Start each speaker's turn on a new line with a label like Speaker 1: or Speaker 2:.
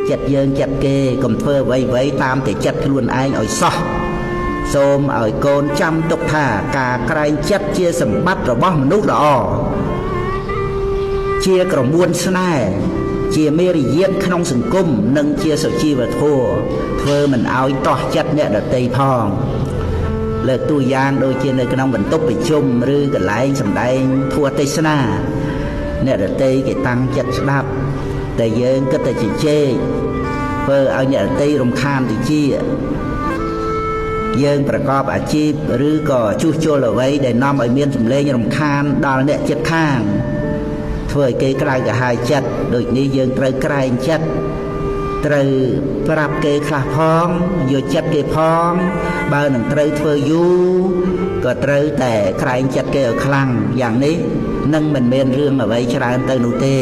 Speaker 1: ចិត្តយើងចិត្តគេកុំធ្វើអ្វីៗតាមតែចិត្តខ្លួនឯងឲ្យសោះសូមឲ្យកូនចាំទុកថាការក្រែងចិត្តជាសម្បត្តិរបស់មនុស្សល្អជាក្រមួនស្នេហ៍ជាមេរយាទក្នុងសង្គមនិងជាសុជីវធម៌ធ្វើមិនឲ្យតោះចិត្តអ្នកដទៃផងលើកតួយ៉ាងដូចជានៅក្នុងបន្ទប់ប្រជុំឬកន្លែងសម្ដែងធម៌ទេសនាអ្នកដទៃគេតាំងចិត្តស្ដាប់តែយើងគិតតែជជែកធ្វើឲ្យអ្នកដទៃរំខានទៅជាយើងប្រកបអាជីពឬក៏ជួសជុលអ្វីដែលនាំឲ្យមានសម្លេងរំខានដល់អ្នកជិតខាងធ្វើឲ្យគេក្រៅកាហាយចិត្តដូចនេះយើងត្រូវក្រែងចិត្តត្រូវប្រាប់គេខ្លះផងយកចិត្តគេផងបើនឹងត្រូវធ្វើយូរក៏ត្រូវតែក្រែងចិត្តគេឲ្យខ្លាំងយ៉ាងនេះនឹងមិនមានរឿងអ្វីច្រើនទៅនោះទេ